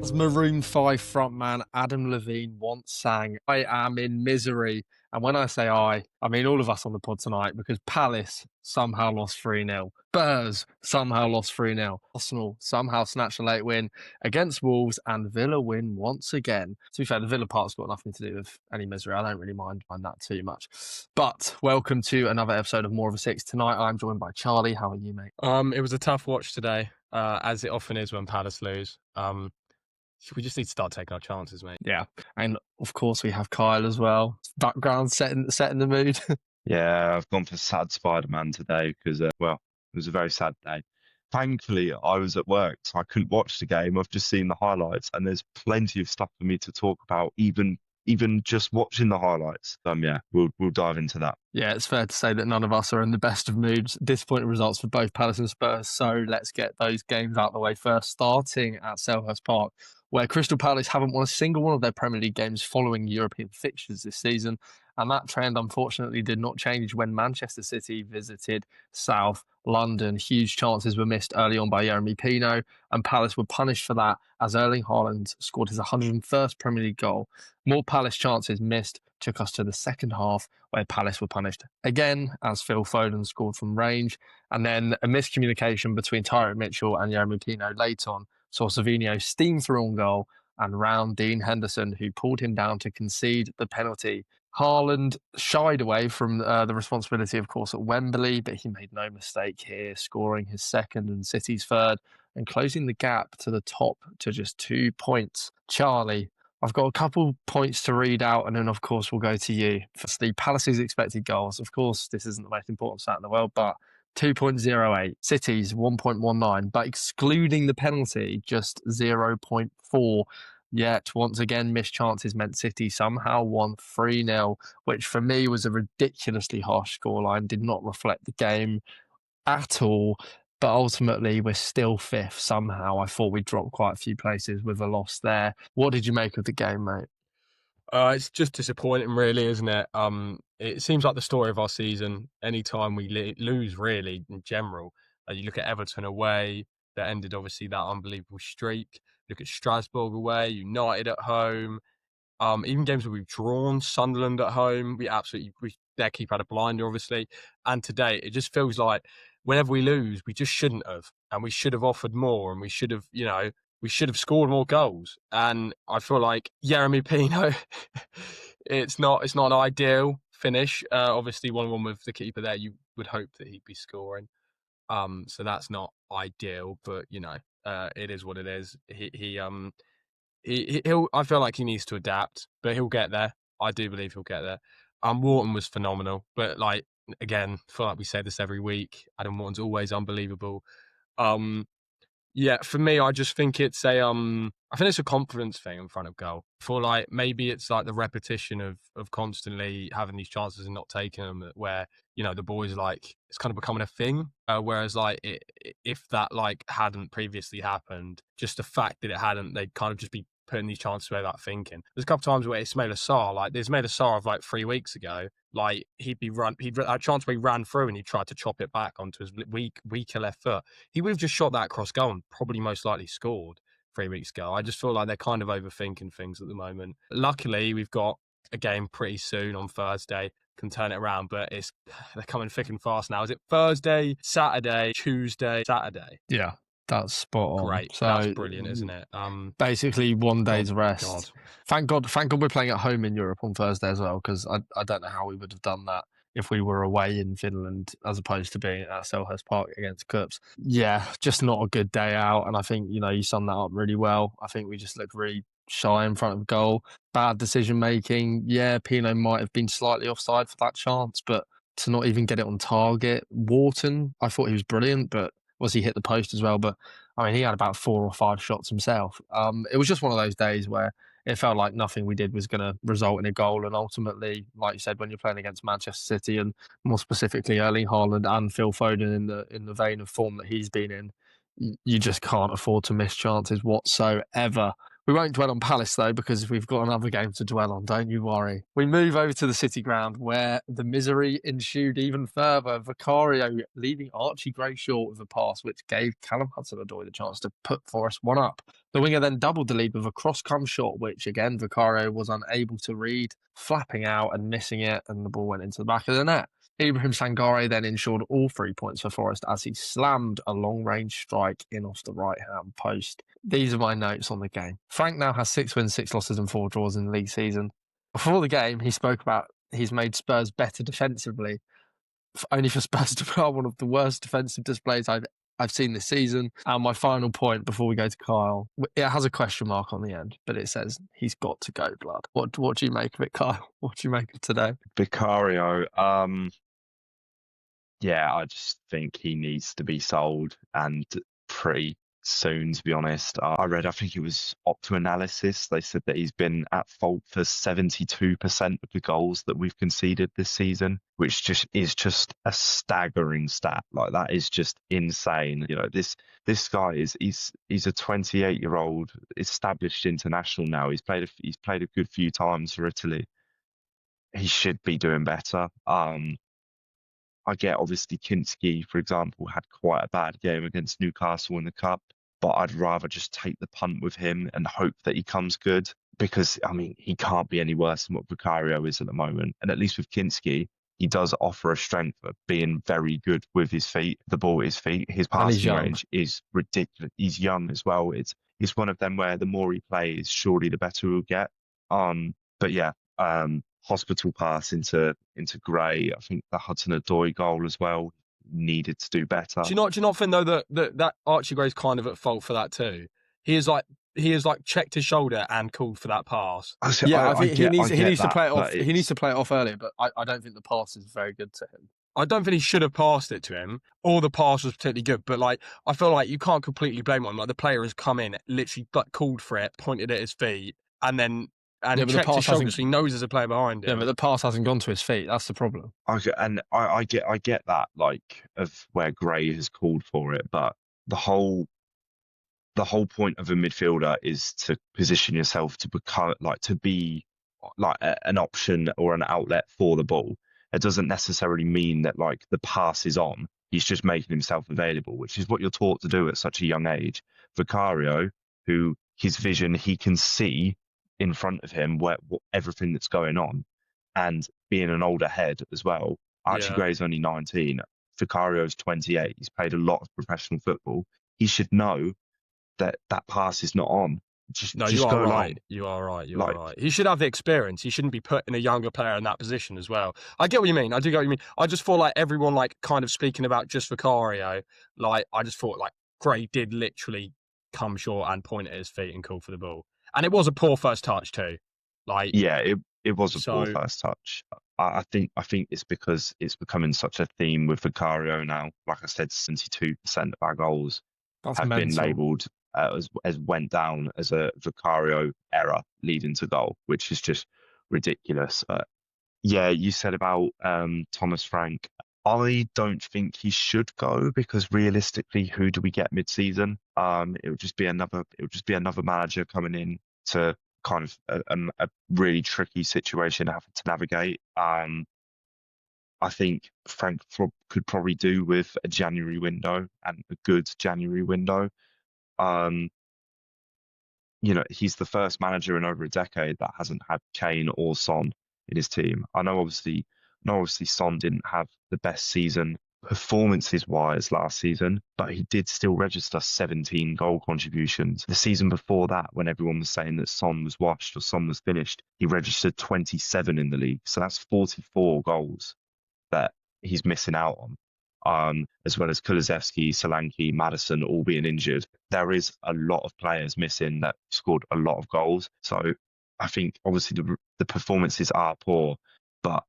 As Maroon 5 frontman Adam Levine once sang, I am in misery. And when I say I mean all of us on the pod tonight because Palace somehow lost 3-0. Spurs somehow lost 3-0. Arsenal somehow snatched a late win against Wolves and Villa win once again. To be fair, the Villa part's got nothing to do with any misery. I don't really mind that too much. But welcome to another episode of More of a Six. Tonight I'm joined by Charlie. How are you, mate? It was a tough watch today, as it often is when Palace lose. We just need to start taking our chances, mate. Yeah. And of course we have Kyle as well. Background setting the mood. Yeah, I've gone for sad Spider-Man today because, it was a very sad day. Thankfully, I was at work, so I couldn't watch the game. I've just seen the highlights, and there's plenty of stuff for me to talk about, even just watching the highlights. Yeah, we'll dive into that. Yeah, it's fair to say that none of us are in the best of moods. Disappointing results for both Palace and Spurs, so let's get those games out of the way first, starting at Selhurst Park, where Crystal Palace haven't won a single one of their Premier League games following European fixtures this season, and that trend unfortunately did not change when Manchester City visited South London. Huge chances were missed early on by Jeremy Pino, and Palace were punished for that as Erling Haaland scored his 101st Premier League goal. More Palace chances missed took us to the second half, where Palace were punished again as Phil Foden scored from range, and then a miscommunication between Tyrone Mitchell and Jeremy Pino late on saw Savinho steam through on goal and round Dean Henderson, who pulled him down to concede the penalty. Haaland shied away from the responsibility, of course, at Wembley, but he made no mistake here, scoring his second and City's third and closing the gap to the top to just 2 points. Charlie, I've got a couple points to read out, and then, of course, we'll go to you. Firstly, Palace's expected goals. Of course, this isn't the most important stat in the world, but 2.08. City's 1.19, but excluding the penalty, just 0.4. Yet, once again, missed chances meant City somehow won 3-0, which for me was a ridiculously harsh scoreline, did not reflect the game at all. But ultimately, we're still fifth somehow. I thought we'd dropped quite a few places with a loss there. What did you make of the game, mate? It's just disappointing, really, isn't it? It seems like the story of our season. Anytime we lose, really, in general, you look at Everton away, that ended obviously that unbelievable streak. Look at Strasbourg away, United at home. Even games where we've drawn, Sunderland at home, their keeper had a blinder, obviously. And today, it just feels like whenever we lose, we just shouldn't have, and we should have offered more, and we should have, we should have scored more goals. And I feel like Jeremy Pino, it's not an ideal finish. Obviously, 1-1 with the keeper there, you would hope that he'd be scoring. So that's not ideal, but it is what it is. He'll. I feel like he needs to adapt, but he'll get there. I do believe he'll get there. Wharton was phenomenal, but again, I feel like we say this every week. Adam Wharton's always unbelievable. Yeah, for me, I just think it's I think it's a confidence thing in front of goal. For maybe it's like the repetition of constantly having these chances and not taking them, where the boys it's kind of becoming a thing. Whereas if that hadn't previously happened, just the fact that it hadn't, they'd kind of just be putting these chances away without thinking. There's a couple of times where Ismail Assar, there's Ismail Assar of 3 weeks ago, he'd a chance where he ran through and he tried to chop it back onto his weaker left foot. He would have just shot that across goal and probably most likely scored 3 weeks ago. I just feel like they're kind of overthinking things at the moment. Luckily, we've got a game pretty soon on Thursday, can turn it around, but they're coming thick and fast now. Is it Thursday, Saturday, Tuesday, Saturday? Yeah, that's spot on. Great. So that's brilliant, isn't it? Basically 1 day's rest. God. Thank God we're playing at home in Europe on Thursday as well, because I don't know how we would have done that if we were away in Finland as opposed to being at Selhurst Park against Cups. Yeah, just not a good day out, and I think you summed that up really well. I think we just looked really shy in front of goal. Bad decision making. Yeah, Pino might have been slightly offside for that chance, but to not even get it on target. Wharton, I thought he was brilliant, but he hit the post as well. But I mean, he had about 4 or 5 shots himself. It was just one of those days where it felt like nothing we did was going to result in a goal. And ultimately, like you said, when you're playing against Manchester City and more specifically Erling Haaland and Phil Foden in the vein of form that he's been in, you just can't afford to miss chances whatsoever. We won't dwell on Palace, though, because we've got another game to dwell on, don't you worry. We move over to the City ground, where the misery ensued even further. Vicario leaving Archie Gray short with a pass, which gave Callum Hudson-Odoi the chance to put Forest one up. The winger then doubled the lead with a cross-come shot, which, again, Vicario was unable to read, flapping out and missing it, and the ball went into the back of the net. Ibrahim Sangare then ensured all 3 points for Forest as he slammed a long-range strike in off the right-hand post. These are my notes on the game. Frank now has 6 wins, 6 losses and 4 draws in the league season. Before the game, he spoke about he's made Spurs better defensively, only for Spurs to put on one of the worst defensive displays I've seen this season. And my final point before we go to Kyle, it has a question mark on the end, but it says he's got to go, blood. What do you make of it, Kyle? What do you make of today? Vicario, yeah, I just think he needs to be sold, and pretty soon, to be honest. I think it was Opta Analysis. They said that he's been at fault for 72% of the goals that we've conceded this season, which is just a staggering stat. Like, that is just insane. You know, this guy he's a 28-year-old established international now. He's played a good few times for Italy. He should be doing better. I get, obviously, Kinski, for example, had quite a bad game against Newcastle in the Cup, but I'd rather just take the punt with him and hope that he comes good, because, I mean, he can't be any worse than what Vicario is at the moment. And at least with Kinski, he does offer a strength of being very good with his feet, the ball at his feet. His passing range is ridiculous. He's young as well. It's one of them where the more he plays, surely the better he'll get. But yeah, hospital pass into Gray. I think the Hudson-Odoi goal as well needed to do better. Do you not think, though, that Archie Gray's kind of at fault for that too? He has checked his shoulder and called for that pass. I think he needs to play it off. He needs to play it off earlier, but I don't think the pass is very good to him. I don't think he should have passed it to him, or the pass was particularly good. But I feel like you can't completely blame him. Like, the player has come in, literally called for it, pointed at his feet, and checked his shoulder, so he knows there's a player behind him. Yeah, but the pass hasn't gone to his feet. That's the problem. Okay, and I get that, like, of where Gray has called for it, but the whole point of a midfielder is to position yourself to become, like, to be like an option or an outlet for the ball. It doesn't necessarily mean that, like, the pass is on. He's just making himself available, which is what you're taught to do at such a young age. Vicario, who his vision, he can see in front of him everything that's going on, and being an older head as well. Archie Gray's only 19. Vicario's 28. He's played a lot of professional football. He should know that pass is not on. You are right. You are right. He should have the experience. He shouldn't be putting a younger player in that position as well. I get what you mean. I do get what you mean. I just feel like everyone, like, kind of speaking about just Vicario, like, I just thought, like, Gray did literally come short and point at his feet and call for the ball. And it was a poor first touch too. Like, yeah, it was a poor first touch. I think it's because it's becoming such a theme with Vicario now. Like I said, 72% of our goals have been labelled as went down as a Vicario error leading to goal, which is just ridiculous. Yeah, you said about Thomas Frank. I don't think he should go, because realistically, who do we get mid-season? It would just be another manager coming in to kind of a really tricky situation to have to navigate. I think Frank could probably do with a January window, and a good January window. You know, he's the first manager in over a decade that hasn't had Kane or Son in his team. I know obviously Son didn't have the best season performances-wise last season, but he did still register 17 goal contributions. The season before that, when everyone was saying that Son was washed or Son was finished, he registered 27 in the league. So that's 44 goals that he's missing out on, as well as Kulusevski, Solanke, Maddison all being injured. There is a lot of players missing that scored a lot of goals. So I think, obviously, the performances are poor, but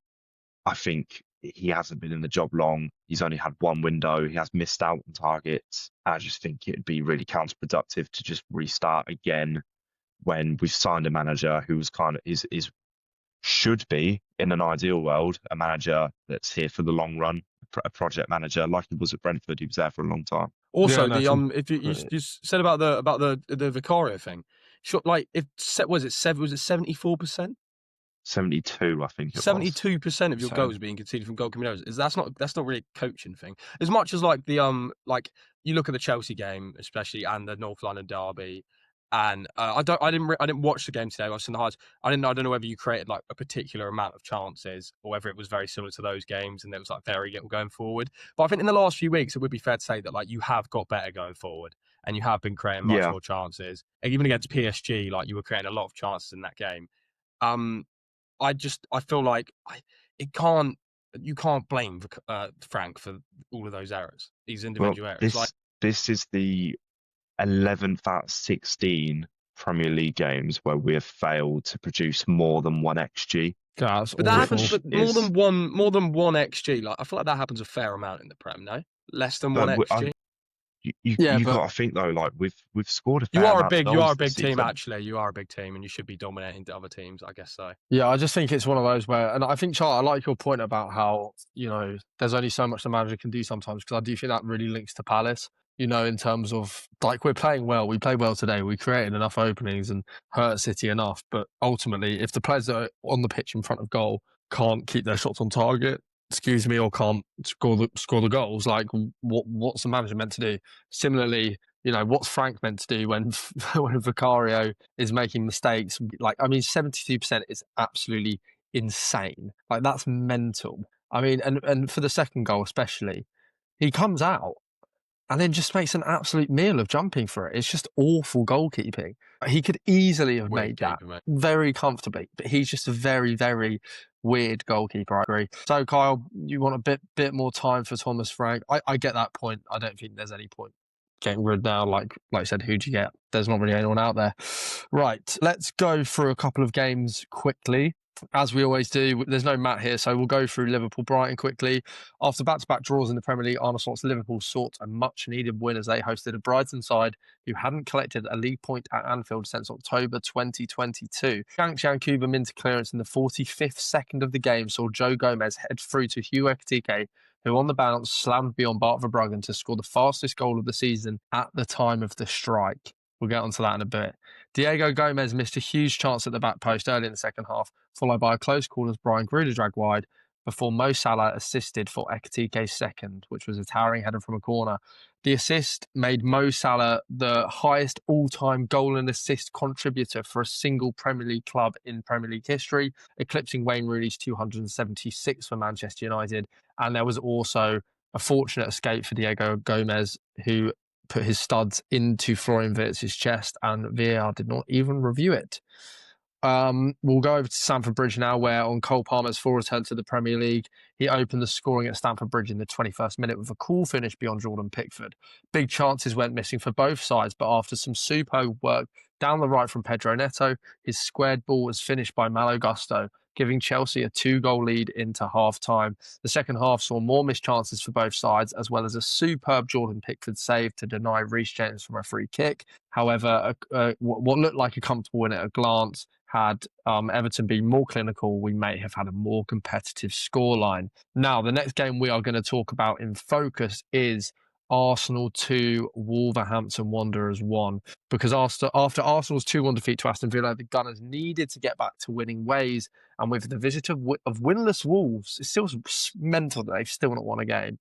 I think he hasn't been in the job long. He's only had one window. He has missed out on targets. I just think it'd be really counterproductive to just restart again when we've signed a manager who's kind of should be, in an ideal world, a manager that's here for the long run, a project manager like he was at Brentford. He was there for a long time. Also, if you said about the Vicario thing, like was it 74%? 72, I think it was. 72% of your So- goals being conceded from goal coming errors. That's not really a coaching thing. As much as like the like you look at the Chelsea game especially and the North London derby, and I didn't watch the game today. I was in the highlights. I don't know whether you created like a particular amount of chances or whether it was very similar to those games and there was like very little going forward. But I think in the last few weeks it would be fair to say that like you have got better going forward and you have been creating much Yeah. more chances. And even against PSG, like you were creating a lot of chances in that game. I feel like you can't blame Frank for all of those errors. These individual errors. This is the 11th out of 16 Premier League games where we have failed to produce more than 1 XG. God, But that happens. Which But more than one XG. Like I feel like that happens a fair amount in the Prem. No, less than one XG. You but got to think though, like we've scored a fair You are a amount of big goals this team. season. Actually, you are a big team, and you should be dominating the other teams. I guess so. Yeah, I just think it's one of those where, and I think, Charlie, I like your point about how, there's only so much the manager can do sometimes, because I do think that really links to Palace, in terms of, like, we're playing well. We played well today. We created enough openings and hurt City enough. But ultimately, if the players that are on the pitch in front of goal can't keep their shots on target, or can't score the goals, like, what's the manager meant to do? Similarly, what's Frank meant to do when Vicario is making mistakes? Like, I mean, 72% is absolutely insane. Like, that's mental. I mean, and for the second goal especially, he comes out and then just makes an absolute meal of jumping for it. It's just awful goalkeeping. He could easily have made that very comfortably, but he's just a very, very weird goalkeeper. I agree. So, Kyle, you want a bit more time for Thomas Frank? I get that point. I don't think there's any point getting rid now. Like I said, who'd you get? There's not really anyone out there. Right, let's go through a couple of games quickly. As we always do, there's no Matt here, so we'll go through Liverpool-Brighton quickly. After back-to-back draws in the Premier League, Arne Slot's Liverpool sought a much-needed win as they hosted a Brighton side who hadn't collected a league point at Anfield since October 2022. Yankuba into clearance in the 45th second of the game saw Joe Gomez head through to Hugh Ekitike, who on the bounce slammed beyond Bart Verbruggen to score the fastest goal of the season at the time of the strike. We'll get onto that in a bit. Diego Gomez missed a huge chance at the back post early in the second half, followed by a close call as Brian Gruder dragged wide before Mo Salah assisted for Ekitike's second, which was a towering header from a corner. The assist made Mo Salah the highest all-time goal and assist contributor for a single Premier League club in Premier League history, eclipsing Wayne Rooney's 276 for Manchester United. And there was also a fortunate escape for Diego Gomez, who put his studs into Florian Wirtz's chest, and VAR did not even review it. We'll go over to Stamford Bridge now, where on Cole Palmer's full return to the Premier League, he opened the scoring at Stamford Bridge in the 21st minute with a cool finish beyond Jordan Pickford. Big chances went missing for both sides, but after some superb work down the right from Pedro Neto, his squared ball was finished by Malo Gusto, giving Chelsea a 2-goal lead into half-time. The second half saw more missed chances for both sides, as well as a superb Jordan Pickford save to deny Reece James from a free kick. However, what looked like a comfortable win at a glance, had Everton been more clinical, we may have had a more competitive scoreline. Now, the next game we are going to talk about in focus is Arsenal 2, Wolverhampton Wanderers 1. Because after Arsenal's 2-1 defeat to Aston Villa, the Gunners needed to get back to winning ways. And with the visit of winless Wolves, it's still mental that they've still not won a game.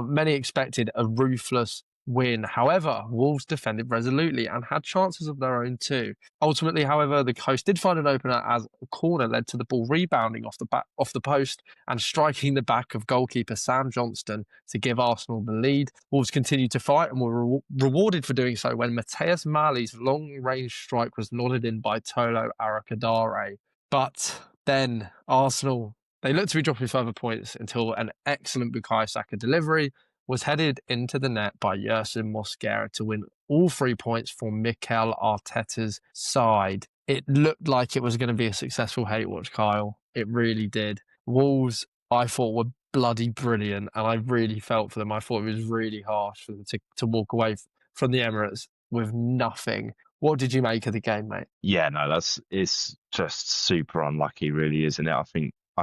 Many expected a ruthless win. However, Wolves defended resolutely and had chances of their own too. Ultimately, however, the host did find an opener as a corner led to the ball rebounding off the post and striking the back of goalkeeper Sam Johnston to give Arsenal the lead. Wolves continued to fight and were rewarded for doing so when Mateus Mali's long-range strike was nodded in by Tolo Arakadare. But then Arsenal, they looked to be dropping further points until an excellent Bukayo Saka delivery was headed into the net by Yersin Mosquera to win all 3 points for Mikel Arteta's side. It looked like it was going to be a successful hate watch, Kyle. It really did. Wolves, I thought, were bloody brilliant, and I really felt for them. I thought it was really harsh for them to walk away from the Emirates with nothing. What did you make of the game, mate? Yeah, no, it's just super unlucky, really, isn't it? I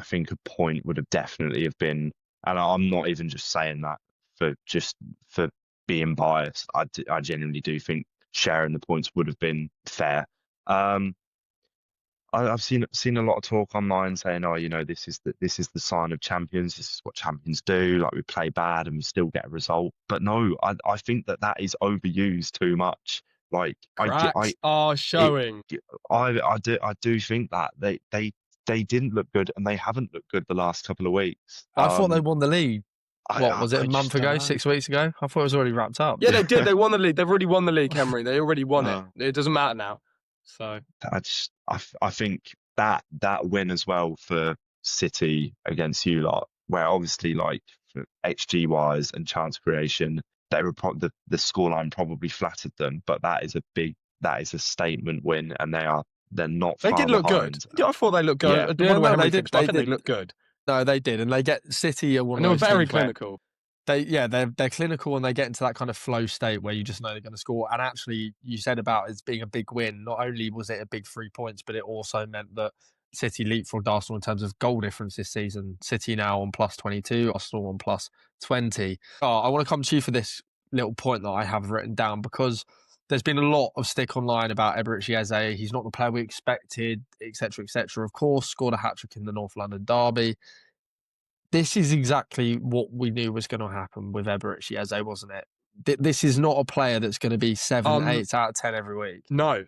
think a point would have definitely have been, and I'm not even just saying that for being biased. I genuinely do think sharing the points would have been fair. Um, I've seen a lot of talk online saying, "Oh, this is the sign of champions. This is what champions do. Like we play bad and we still get a result." But no, I think that is overused too much. Like Cracks are it, showing. I do think that they didn't look good and they haven't looked good the last couple of weeks. I thought they won the league. I What I, was it, I a month just don't ago, know. 6 weeks ago? I thought it was already wrapped up. Yeah, they did. They won the league. They've already won the league, Henry. They already won it. Uh, It doesn't matter now. So I think that win as well for City against you lot, where obviously like for XG wise and chance creation, they were the scoreline probably flattered them, but that is a statement win, and they're not they far did look good. behind. Yeah, I thought they looked good. Yeah, I Yeah, wonder what no, Henry they thinks, did. but I They think they did. looked good. No, they did, and they get City are one And of they were those very teams where clinical. they're clinical and they get into that kind of flow state where you just know they're going to score. And actually, you said about it being a big win. Not only was it a big 3 points, but it also meant that City leapfrogged Arsenal in terms of goal difference this season. City now on plus 22, Arsenal on plus 20. I want to come to you for this little point that I have written down because there's been a lot of stick online about Eberechi Eze. He's not the player we expected, etc., etc. Of course, scored a hat trick in the North London derby. This is exactly what we knew was going to happen with Eberechi Eze, wasn't it? This is not a player that's going to be 7, 8 out of 10 every week. No.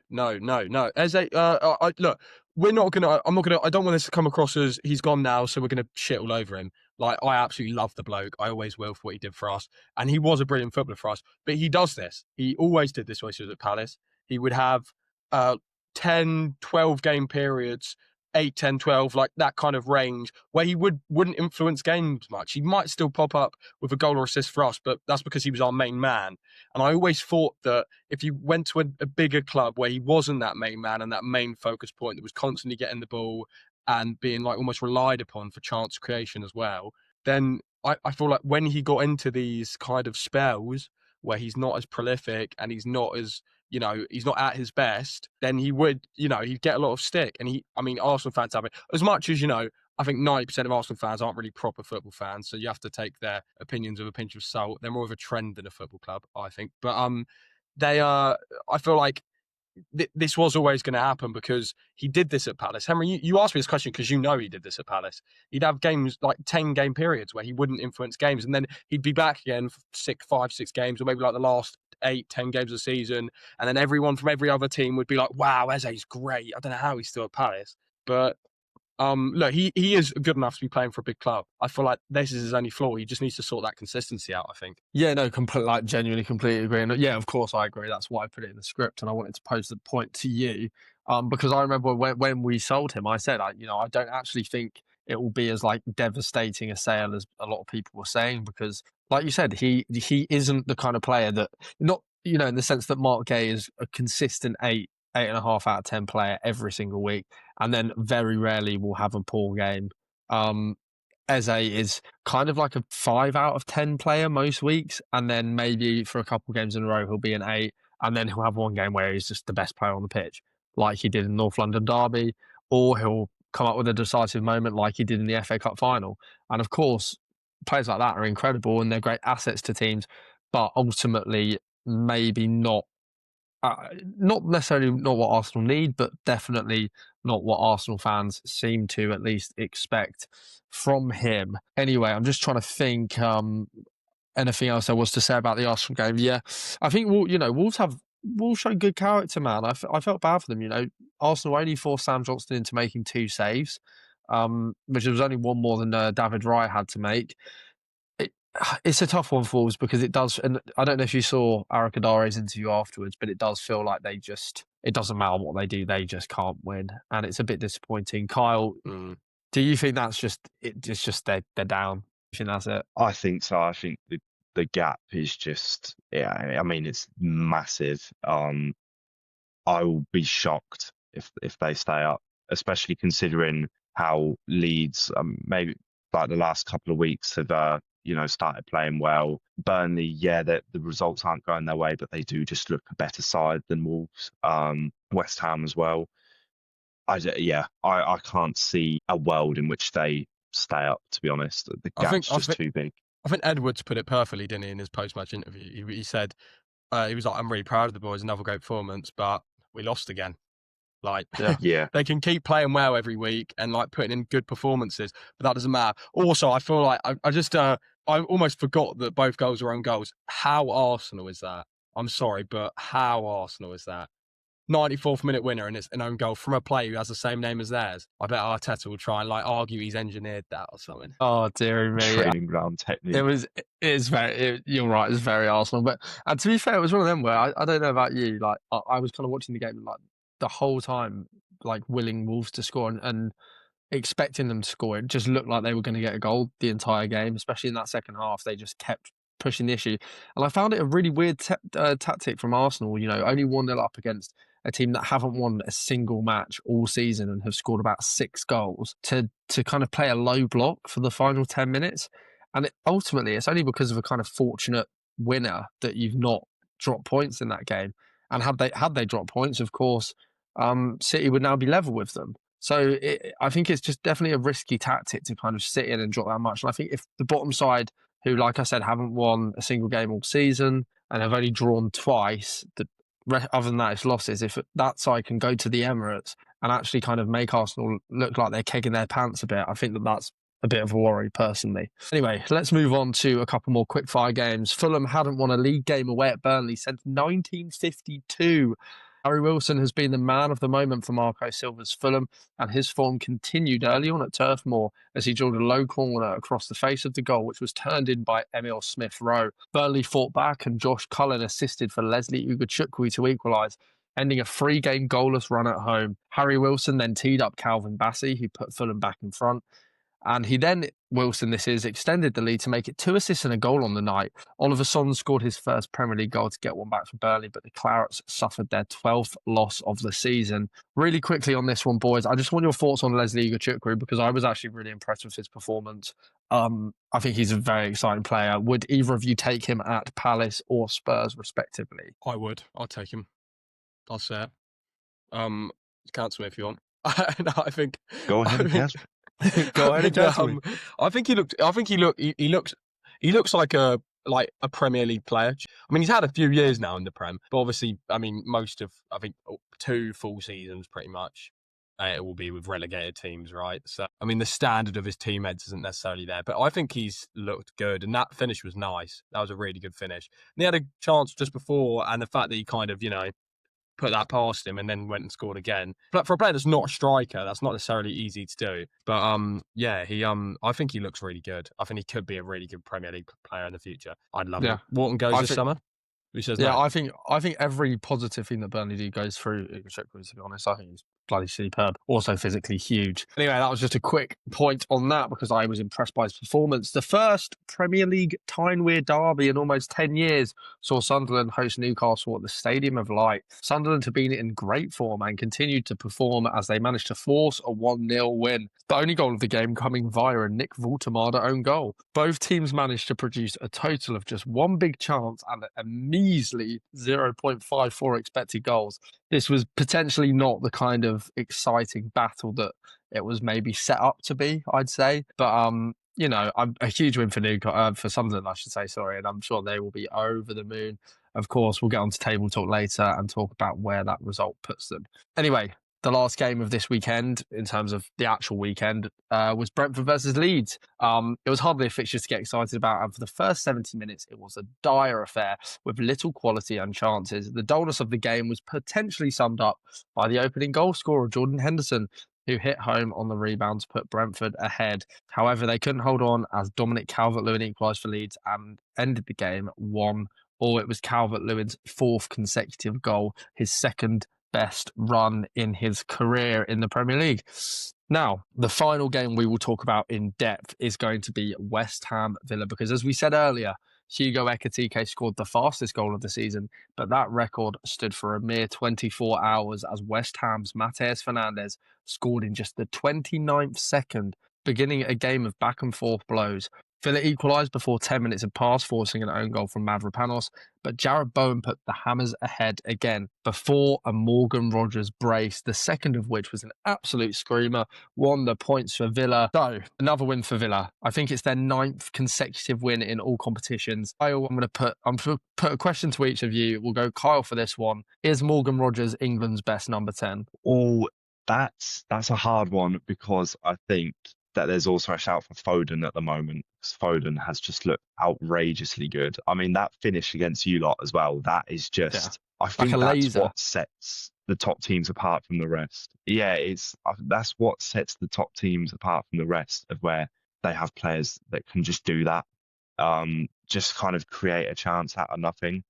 As look, we're not gonna. I'm not gonna. I don't want this to come across as he's gone now, so we're gonna shit all over him. Like I absolutely love the bloke. I always will for what he did for us, and he was a brilliant footballer for us. But he does this. He always did this when he was at Palace. He would have uh 10, 12 game periods. 8, 10, 12, like that kind of range where he wouldn't influence games much. He might still pop up with a goal or assist for us, but that's because he was our main man. And I always thought that if you went to a bigger club where he wasn't that main man and that main focus point that was constantly getting the ball and being like almost relied upon for chance creation as well, then I feel like when he got into these kind of spells where he's not as prolific and he's not as he's not at his best, then he would, he'd get a lot of stick. And Arsenal fans have it. As much as, I think 90% of Arsenal fans aren't really proper football fans, so you have to take their opinions with a pinch of salt. They're more of a trend than a football club, I think. But they are. I feel like this was always going to happen because he did this at Palace. Henry, you asked me this question because he did this at Palace. He'd have games like 10-game periods where he wouldn't influence games, and then he'd be back again for 5, 6 games, or maybe like the last 8, 10 games of the season, and then everyone from every other team would be like, "Wow, Eze's great. I don't know how he's still at Palace, but." Look, he is good enough to be playing for a big club. I feel like this is his only flaw. He just needs to sort that consistency out, I think. Yeah, no, genuinely, completely agree. And yeah, of course, I agree. That's why I put it in the script, and I wanted to pose the point to you, because I remember when we sold him, I said, I don't actually think it will be as like devastating a sale as a lot of people were saying, because, like you said, he isn't the kind of player that not in the sense that Mark Gay is a consistent 8.5 out of 10 player every single week, and then very rarely will have a poor game. Eze is kind of like a 5 out of 10 player most weeks, and then maybe for a couple of games in a row he'll be an 8, and then he'll have one game where he's just the best player on the pitch, like he did in North London derby, or he'll come up with a decisive moment like he did in the FA Cup final. And of course, players like that are incredible and they're great assets to teams, but ultimately maybe not necessarily not what Arsenal need, but definitely not what Arsenal fans seem to at least expect from him. Anyway, I'm just trying to think anything else there was to say about the Arsenal game. Yeah, I think Wolves show good character, man. I felt bad for them. Arsenal only forced Sam Johnston into making 2 saves, which was only one more than David Raya had to make. It's a tough one for Wolves because it does, and I don't know if you saw Arakadare's interview afterwards, but it does feel like it doesn't matter what they do, they just can't win, and it's a bit disappointing. Kyle, do you think that's just it's just they're down? You think that's it? I think so. I think the gap is just, yeah. I mean, it's massive. I will be shocked if they stay up, especially considering how Leeds, maybe like the last couple of weeks have started playing well. Burnley, yeah, the results aren't going their way, but they do just look a better side than Wolves. West Ham as well. I can't see a world in which they stay up, to be honest. The gap's just too big. I think Edwards put it perfectly, didn't he, in his post-match interview? He said, he was like, "I'm really proud of the boys, another great performance, but we lost again." Like, Yeah. Yeah. they can keep playing well every week and like putting in good performances, but that doesn't matter. Also, I feel like I almost forgot that both goals were own goals. How Arsenal is that? I'm sorry, but how Arsenal is that? 94th minute winner and it's an own goal from a player who has the same name as theirs. I bet Arteta will try and like argue he's engineered that or something. Oh dear me. Training ground technique. You're right, it's very Arsenal. But and to be fair, it was one of them where I don't know about you, like I was kind of watching the game like the whole time, like willing Wolves to score and expecting them to score. It just looked like they were going to get a goal the entire game, especially in that second half. They just kept pushing the issue. And I found it a really weird tactic from Arsenal, only 1-0 up against a team that haven't won a single match all season and have scored about 6 goals to kind of play a low block for the final 10 minutes. And ultimately, it's only because of a kind of fortunate winner that you've not dropped points in that game. And had they dropped points, of course, City would now be level with them. So I think it's just definitely a risky tactic to kind of sit in and drop that much. And I think if the bottom side, who, like I said, haven't won a single game all season and have only drawn twice, other than that, it's losses. If that side can go to the Emirates and actually kind of make Arsenal look like they're kegging their pants a bit, I think that's a bit of a worry personally. Anyway, let's move on to a couple more quickfire games. Fulham hadn't won a league game away at Burnley since 1952. Harry Wilson has been the man of the moment for Marco Silva's Fulham, and his form continued early on at Turf Moor as he drilled a low corner across the face of the goal, which was turned in by Emil Smith-Rowe. Burnley fought back, and Josh Cullen assisted for Leslie Ugochukwu to equalise, ending a 3-game goalless run at home. Harry Wilson then teed up Calvin Bassey, who put Fulham back in front. And he then, Wilson this is, extended the lead to make it 2 assists and a goal on the night. Oliver Son scored his first Premier League goal to get one back for Burnley, but the Clarets suffered their 12th loss of the season. Really quickly on this one, boys, I just want your thoughts on Leslie Ugochukwu because I was actually really impressed with his performance. I think he's a very exciting player. Would either of you take him at Palace or Spurs, respectively? I would. I'll take him. I'll say it. Cancel me if you want. No, I think. Go ahead, yes. Go ahead and cancel me. I think he looks like a Premier League player. I mean, he's had a few years now in the Prem, but obviously, I mean, most of 2 full seasons pretty much. It will be with relegated teams, right? So, I mean, the standard of his teammates isn't necessarily there, but I think he's looked good, and that finish was nice. That was a really good finish. And he had a chance just before, and the fact that he kind of, put that past him and then went and scored again. But for a player that's not a striker, that's not necessarily easy to do. But I think he looks really good. I think he could be a really good Premier League player in the future. I'd love it. Wharton goes this summer. Who says that? I think every positive thing that Burnley do goes through Ugochukwu, to be honest. I think he's bloody superb. Also physically huge. Anyway, that was just a quick point on that because I was impressed by his performance. The first Premier League Tyne-Wear derby in almost 10 years saw Sunderland host Newcastle at the Stadium of Light. Sunderland have been in great form and continued to perform as they managed to force a 1-0 win. The only goal of the game coming via a Nick Vultemade own goal. Both teams managed to produce a total of just one big chance and a measly 0.54 expected goals. This was potentially not the kind of exciting battle that it was maybe set up to be, I'd say. But I'm a huge win for Sunderland, I should say, sorry, and I'm sure they will be over the moon. Of course, we'll get on to table talk later and talk about where that result puts them. Anyway, the last game of this weekend, in terms of the actual weekend, was Brentford versus Leeds. It was hardly a fixture to get excited about, and for the first 70 minutes, it was a dire affair with little quality and chances. The dullness of the game was potentially summed up by the opening goal scorer, Jordan Henderson, who hit home on the rebound to put Brentford ahead. However, they couldn't hold on as Dominic Calvert-Lewin equalised for Leeds and ended the game 1-1. It was Calvert-Lewin's 4th consecutive goal, his second best run in his career in the Premier League. Now, the final game we will talk about in depth is going to be West Ham Villa, because as we said earlier, Hugo Ekitike scored the fastest goal of the season, but that record stood for a mere 24 hours as West Ham's Matheus Fernandes scored in just the 29th second, beginning a game of back and forth blows. Villa equalised before 10 minutes had passed, forcing an own goal from Mavropanos, but Jarrett Bowen put the Hammers ahead again before a Morgan Rogers brace, the second of which was an absolute screamer, won the points for Villa. So, another win for Villa. I think it's their 9th consecutive win in all competitions. Kyle, I'm going to put a question to each of you. We'll go Kyle for this one. Is Morgan Rogers England's best number 10? Oh, that's a hard one because I think that there's also a shout for Foden at the moment because Foden has just looked outrageously good. I mean, that finish against you lot as well, that is just, I think a that's laser. what sets the top teams apart from the rest. Yeah, that's what sets the top teams apart from the rest of where they have players that can just do that, just kind of create a chance out of nothing.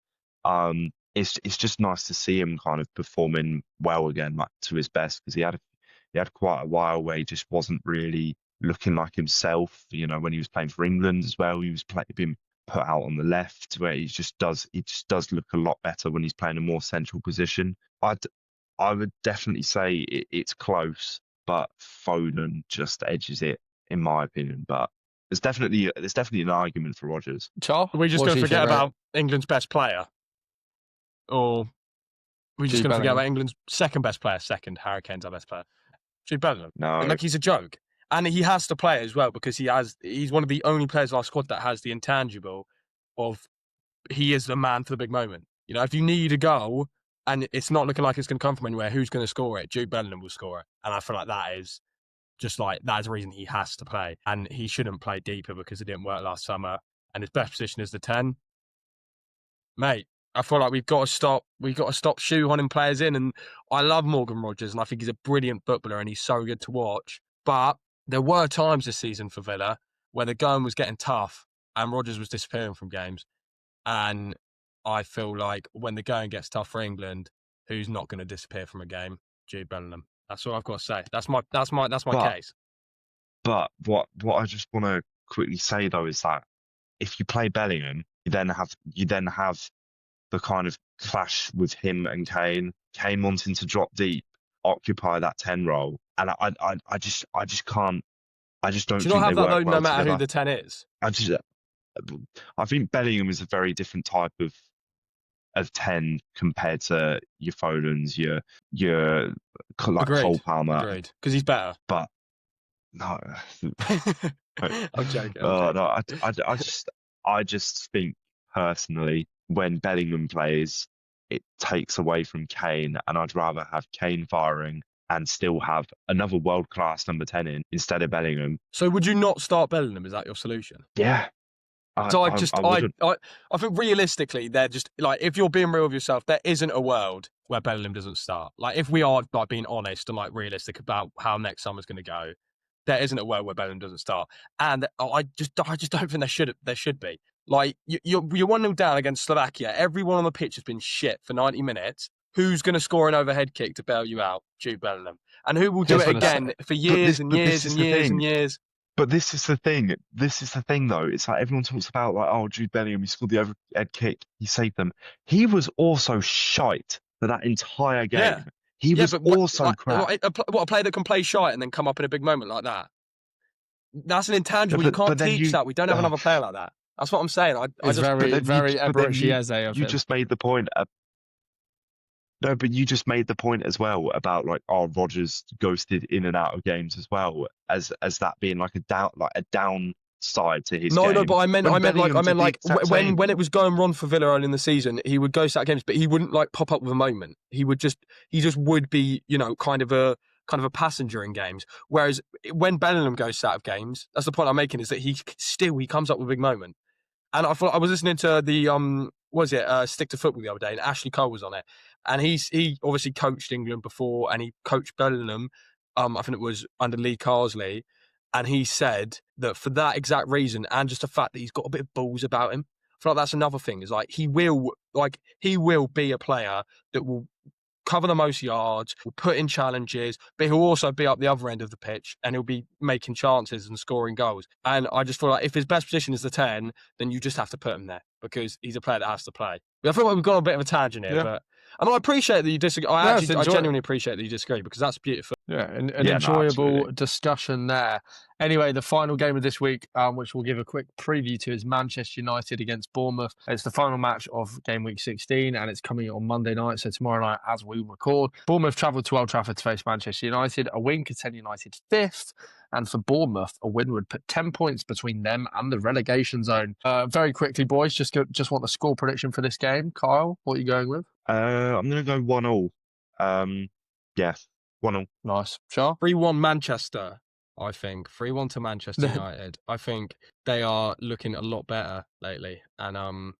It's just nice to see him kind of performing well again, like to his best, because he had quite a while where he just wasn't really looking like himself. You know, when he was playing for England as well, he was being put out on the left, where he just does look a lot better when he's playing a more central position. I would definitely say it's close, but Foden just edges it in my opinion. But there's definitely an argument for Rodgers. Charles, Are we just going to forget about England's best player? Or we just going to forget about England's second best player? Second, Harry Kane's our best player. Jude Bellingham. No. Like, he's a joke. And he has to play as well because he's one of the only players in our squad that has the intangible of he is the man for the big moment. You know, if you need a goal and it's not looking like it's going to come from anywhere, who's going to score it? Jude Bellingham will score it. And I feel like that is a reason he has to play. And he shouldn't play deeper because it didn't work last summer. And his best position is the 10. Mate, I feel like we've got to stop shoehorning players in. And I love Morgan Rogers and I think he's a brilliant footballer and he's so good to watch. But there were times this season for Villa where the going was getting tough and Rodgers was disappearing from games. And I feel like when the going gets tough for England, who's not going to disappear from a game? Jude Bellingham. That's all I've got to say. That's my case. But what I just want to quickly say though is that if you play Bellingham, you then have the kind of clash with him and Kane wanting to drop deep, occupy that 10 role, and I just can't. I just don't. Do you not have that though? No matter together. Who the 10 is. I think Bellingham is a very different type of 10 compared to your Fodens, your like Cole Palmer. Agreed. Because he's better. But no, I'm joking. No, I just think personally when Bellingham plays, it takes away from Kane, and I'd rather have Kane firing and still have another world-class number 10 in instead of Bellingham. So would you not start Bellingham? Is that your solution? Yeah. I think realistically, they're just like, if you're being real with yourself, there isn't a world where Bellingham doesn't start. Like, if we are like being honest and like realistic about how next summer's going to go, there isn't a world where Bellingham doesn't start. And I just don't think there should be. Like, you're 1-0 down against Slovakia. Everyone on the pitch has been shit for 90 minutes. Who's going to score an overhead kick to bail you out? Jude Bellingham. And who will do it again for years and years and years and years? But this is the thing. This is the thing, though. It's like everyone talks about, like, oh, Jude Bellingham, he scored the overhead kick, he saved them. He was also shite for that entire game. Yeah. He was also crap. A player that can play shite and then come up in a big moment like that? That's an intangible. You can't teach that. We don't have another player like that. That's what I'm saying. It's very Eberechi Eze of you just made the point. No, but you just made the point as well about like, oh, Rodgers ghosted in and out of games as well as that being like a downside to his game. No, but I meant like when it was going wrong for Villa early in the season, he would ghost out of games, but he wouldn't like pop up with a moment. He just would be, you know, kind of a passenger in games. Whereas when Bellingham goes out of games, that's the point I'm making, is that he comes up with a big moment. And I thought I was listening to the Stick to Football the other day, and Ashley Cole was on it, and he obviously coached England before, and he coached Bellingham. I think it was under Lee Carsley, and he said that for that exact reason, and just the fact that he's got a bit of balls about him, I feel like that's another thing. Is like he will be a player that will cover the most yards, will put in challenges, but he'll also be up the other end of the pitch and he'll be making chances and scoring goals. And I just feel like if his best position is the 10, then you just have to put him there because he's a player that has to play. I feel like we've got a bit of a tangent here, but And I appreciate that you disagree. I it's genuinely appreciate that you disagree because that's beautiful. Yeah, an Yeah, no, enjoyable absolutely. discussion there. Anyway, the final game of this week, which we'll give a quick preview to, is Manchester United against Bournemouth. It's the final match of game week 16, and it's coming on Monday night, so tomorrow night as we record. Bournemouth travelled to Old Trafford to face Manchester United. A win could send United fifth, and for Bournemouth, a win would put 10 points between them and the relegation zone. Very quickly, boys, just want the score prediction for this game. Kyle, what are you going with? I'm going to go 1-1. Yes, 1-1. Nice. Char? 3-1 Manchester, I think. 3-1 to Manchester United. I think they are looking a lot better lately. And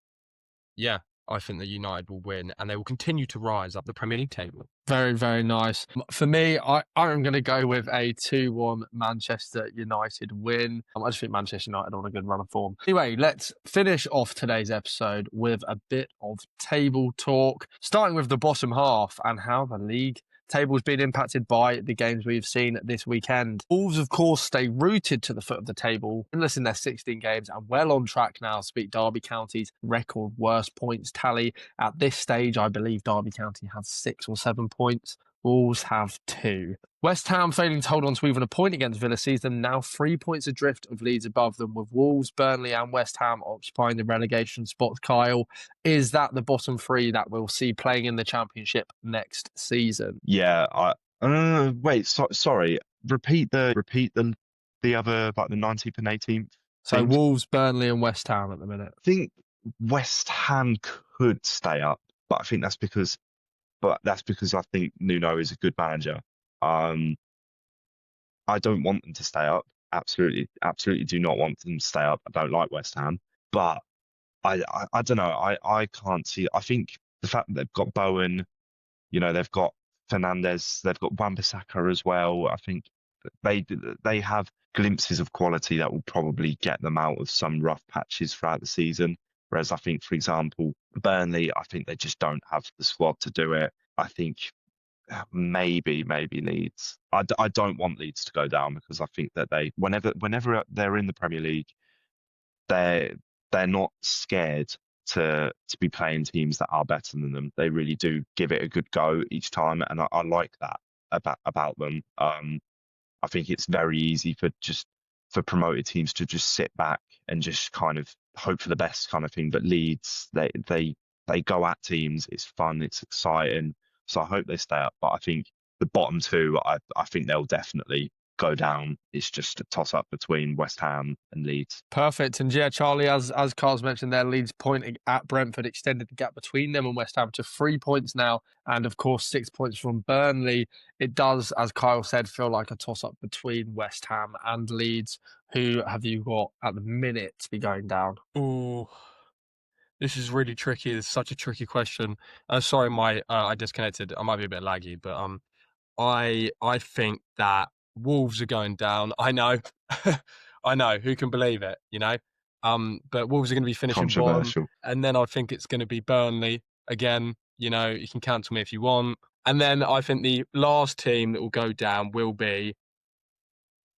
yeah, I think that United will win and they will continue to rise up the Premier League table. Very, very nice. For me, I'm going to go with a 2-1 Manchester United win. I just think Manchester United are on a good run of form. Anyway, let's finish off today's episode with a bit of table talk, starting with the bottom half and how the league table's been impacted by the games we've seen this weekend. Wolves, of course, stay rooted to the foot of the table, winless in their 16 games and well on track now to beat Derby County's record worst points tally. At this stage, I believe Derby County has 6 or 7 points. Wolves have 2. West Ham failing to hold on to even a point against Villa sees them now 3 points adrift of Leeds above them, with Wolves, Burnley and West Ham occupying the relegation spots. Kyle, is that the bottom 3 that we'll see playing in the Championship next season? Yeah, wait, sorry. Repeat the other, like the 19th and 18th. So teams. Wolves, Burnley and West Ham at the minute. I think West Ham could stay up, but I think that's because I think Nuno is a good manager. I don't want them to stay up. Absolutely do not want them to stay up. I don't like West Ham, but I don't know. I can't see. I think the fact that they've got Bowen, they've got Fernandes, they've got Wan-Bissaka as well. I think they have glimpses of quality that will probably get them out of some rough patches throughout the season. Whereas I think, for example, Burnley, I think they just don't have the squad to do it. I think maybe Leeds. I don't want Leeds to go down because I think that whenever they're in the Premier League, they're not scared to be playing teams that are better than them. They really do give it a good go each time, and I like that about them. I think it's very easy for promoted teams to just sit back and just kind of hope for the best kind of thing. But Leeds, they go at teams. It's fun. It's exciting. So I hope they stay up. But I think the bottom 2, I think they'll definitely go down. It's just a toss up between West Ham and Leeds. Perfect. And yeah, Charlie, as Carl's mentioned there, Leeds point at Brentford extended the gap between them and West Ham to 3 points now. And of course, 6 points from Burnley. It does, as Kyle said, feel like a toss up between West Ham and Leeds. Who have you got at the minute to be going down? Oh, this is really tricky. It's such a tricky question. Sorry, I disconnected. I might be a bit laggy, but I think that Wolves are going down. I know, I know. Who can believe it? But Wolves are going to be finishing bottom, and then I think it's going to be Burnley again. You can cancel me if you want. And then I think the last team that will go down will be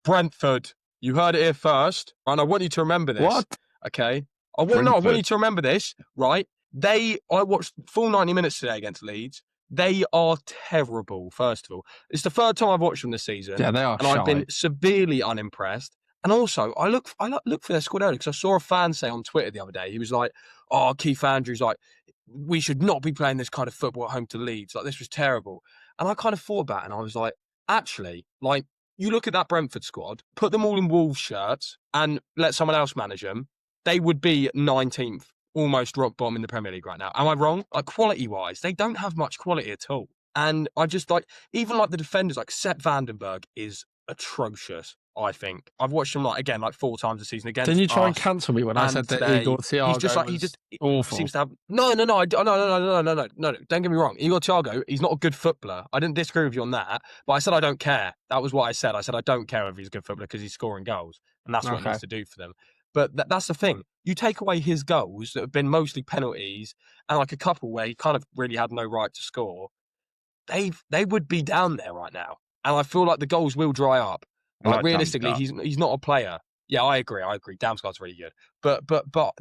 Brentford. You heard it here first, and I want you to remember this. What? Okay. I want you to remember this, right? I watched full 90 minutes today against Leeds. They are terrible, first of all. It's the 3rd time I've watched them this season. Yeah, they are. And I've been severely unimpressed. And also, I look for their squad early because I saw a fan say on Twitter the other day, he was like, "Oh, Keith Andrews, like, we should not be playing this kind of football at home to Leeds. Like, this was terrible." And I kind of thought about it and I was like, actually, like, you look at that Brentford squad, put them all in Wolves shirts and let someone else manage them, they would be 19th, almost rock bottom in the Premier League right now. Am I wrong? Like, quality-wise, they don't have much quality at all. And I just even the defenders, like Sepp Vandenberg is atrocious, I think. I've watched him, 4 times this season against Didn't you try and us. cancel me when I said that Igor Thiago He's just he just awful? Seems to have no. Don't get me wrong. Igor Thiago, he's not a good footballer. I didn't disagree with you on that, but I said I don't care. That was what I said. I said I don't care if he's a good footballer because he's scoring goals, and that's what he needs to do for them. But that's the thing. You take away his goals that have been mostly penalties and a couple where he kind of really had no right to score, they would be down there right now. And I feel like the goals will dry up. Realistically, he's not a player. Yeah, I agree. Damsgaard's really good, but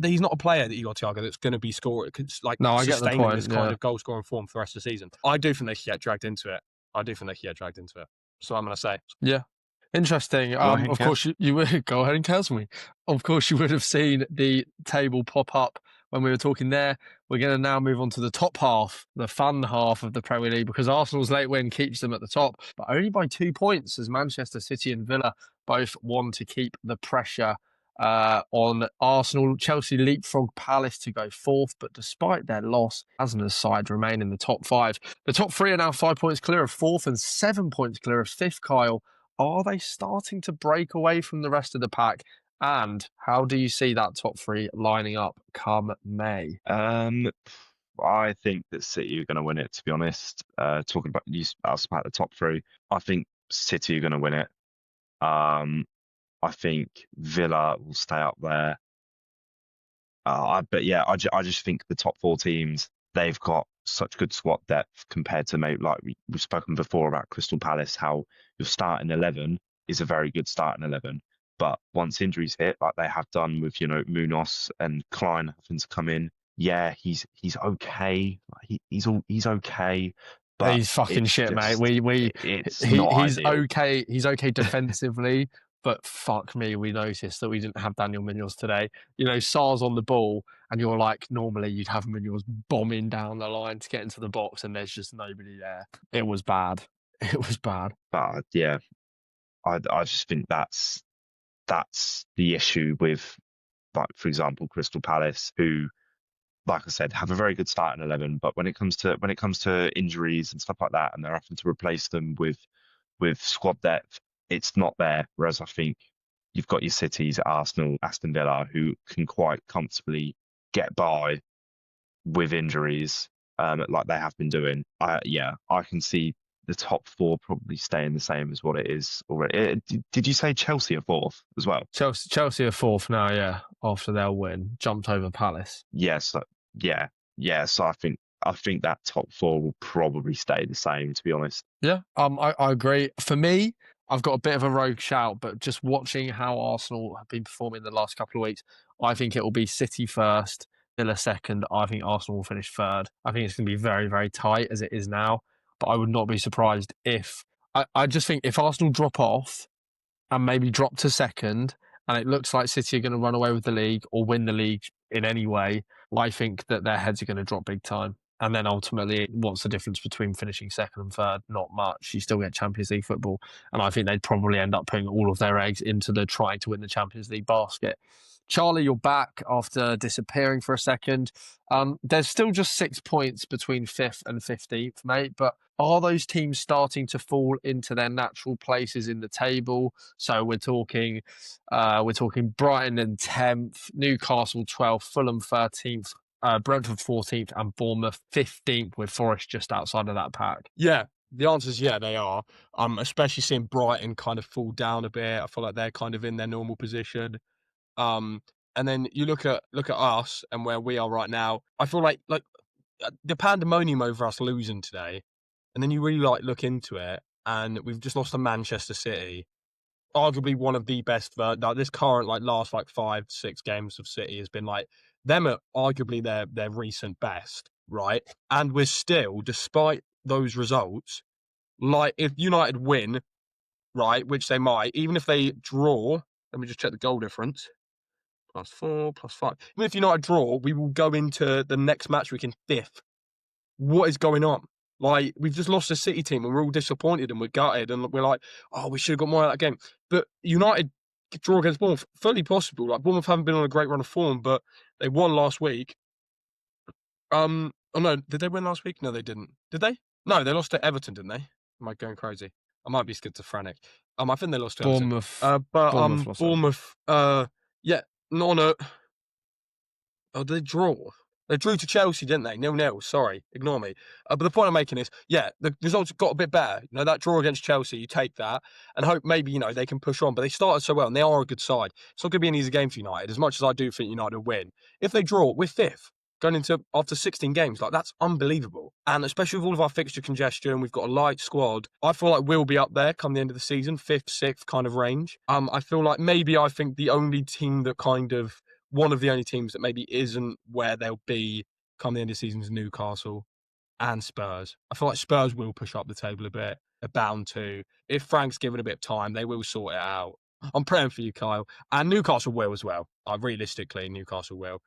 he's not a player that you got, Thiago, that's going to be No, I get the sustaining point. this kind of goal scoring form for the rest of the season. I do think they could get dragged into it. So I'm going to say, Yeah. Interesting. Go ahead, Of Kev. course, you would go ahead and cancel me. Of course, you would have seen the table pop up when we were talking there. We're going to now move on to the top half, the fun half of the Premier League, because Arsenal's late win keeps them at the top, but only by 2 points, as Manchester City and Villa both want to keep the pressure on Arsenal. Chelsea leapfrog Palace to go fourth, but despite their loss, Asna's side remain in the top 5. The top 3 are now 5 points clear of fourth and 7 points clear of fifth. Kyle, are they starting to break away from the rest of the pack? And how do you see that top 3 lining up come May? I think that City are going to win it, to be honest. Talking about, you asked about the top 3. I think City are going to win it. I think Villa will stay up there. But yeah, I just think the top 4 teams, they've got such good squad depth compared to maybe, like we've spoken before about Crystal Palace, how your starting 11 is a very good starting 11. But once injuries hit, like they have done with, Munoz and Klein having to come in, yeah, he's okay. He's okay. But he's fucking shit, just, mate. It's not he's ideal. okay. He's okay defensively, but fuck me, we noticed that we didn't have Daniel Munoz today. Sar's on the ball, and you're like, normally you'd have Munoz bombing down the line to get into the box, and there's just nobody there. It was bad. It was bad. But yeah, I just think that's the issue with, like, for example, Crystal Palace, who, like I said, have a very good starting 11, but when it comes to injuries and stuff like that, and they're having to replace them with squad depth, it's not there. Whereas I think you've got your Cities, Arsenal, Aston Villa, who can quite comfortably get by with injuries, like they have been doing. I can see the top 4 probably staying the same as what it is already. Did you say Chelsea are 4th as well? Chelsea are 4th now, yeah, after their win, jumped over Palace. Yes, yeah. So I think that top 4 will probably stay the same, to be honest. Yeah, I agree. For me, I've got a bit of a rogue shout, but just watching how Arsenal have been performing the last couple of weeks, I think it will be City first, Villa second. I think Arsenal will finish third. I think it's going to be very, very tight as it is now, but I would not be surprised if I just think if Arsenal drop off and maybe drop to second, and it looks like City are going to run away with the league or win the league in any way, I think that their heads are going to drop big time. And then ultimately, what's the difference between finishing second and third? Not much. You still get Champions League football. And I think they'd probably end up putting all of their eggs into the trying to win the Champions League basket. Charlie, you're back after disappearing for a second. There's still just 6 points between 5th and 15th, mate. But are those teams starting to fall into their natural places in the table? So we're talking Brighton in 10th, Newcastle 12th, Fulham 13th, Brentford 14th, and Bournemouth 15th, with Forest just outside of that pack. Yeah, the answer is yeah, they are. Especially seeing Brighton kind of fall down a bit. I feel like they're kind of in their normal position. And then you look at us and where we are right now. I feel like the pandemonium over us losing today, and then you really look into it, and we've just lost to Manchester City, arguably one of the best. This current last 5-6 games of City has been them at arguably their recent best, right? And we're still, despite those results, if United win, right, which they might, even if they draw, let me just check the goal difference. +4, +5. Even if United draw, we will go into the next match week in 5th. What is going on? We've just lost a City team and we're all disappointed and we're gutted and we're like, oh, we should have got more out of that game. But United draw against Bournemouth, fully possible. Bournemouth haven't been on a great run of form, but they won last week. Oh no, did they win last week? No, they didn't. Did they? No, they lost to Everton, didn't they? Am I going crazy? I might be schizophrenic. I think they lost to Bournemouth. Everton. Bournemouth. Yeah, no. Oh, did they draw? They drew to Chelsea, didn't they? 0-0. Sorry, ignore me. But the point I'm making is, yeah, the results got a bit better. That draw against Chelsea, you take that and hope maybe, they can push on. But they started so well and they are a good side. It's not going to be an easy game for United, as much as I do think United will win. If they draw, we're 5th. going into after 16 games. Like, that's unbelievable. And especially with all of our fixture congestion, we've got a light squad. I feel like we'll be up there come the end of the season, 5th, 6th kind of range. I feel like I think the only team that one of the only teams that maybe isn't where they'll be come the end of the season is Newcastle and Spurs. I feel like Spurs will push up the table a bit. They're bound to. If Frank's given a bit of time, they will sort it out. I'm praying for you, Kyle. And Newcastle will as well. Realistically, Newcastle will.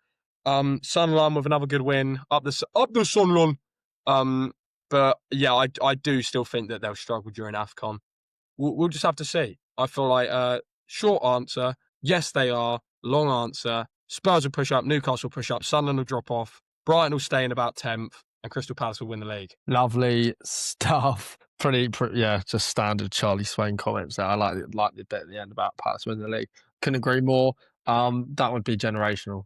Sunderland with another good win. Up the Sunderland. But yeah, I do still think that they'll struggle during AFCON. We'll just have to see. I feel like short answer, yes, they are. Long answer, Spurs will push up, Newcastle will push up, Sunderland will drop off, Brighton will stay in about 10th, and Crystal Palace will win the league. Lovely stuff. Pretty, yeah, just standard Charlie Swain comments there. I like the bit at the end about Palace winning the league. Couldn't agree more. That would be generational.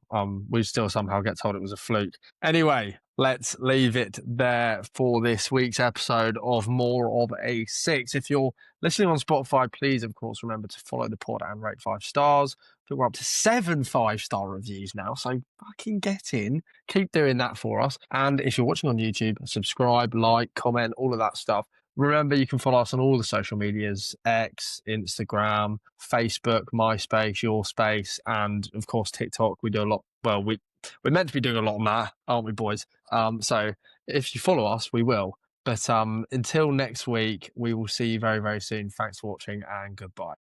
We still somehow get told it was a fluke. Anyway, let's leave it there for this week's episode of More of a Six. If you're listening on Spotify, please, of course, remember to follow the pod and rate 5 stars. I think we're up to 7 5-star reviews now, so fucking get in. Keep doing that for us. And if you're watching on YouTube, subscribe, like, comment, all of that stuff. Remember, you can follow us on all the social medias, X, Instagram, Facebook, MySpace, Your Space, and, of course, TikTok. We do a lot. Well, we're meant to be doing a lot on that, aren't we, boys? So if you follow us, we will. But until next week, we will see you very, very soon. Thanks for watching, and goodbye.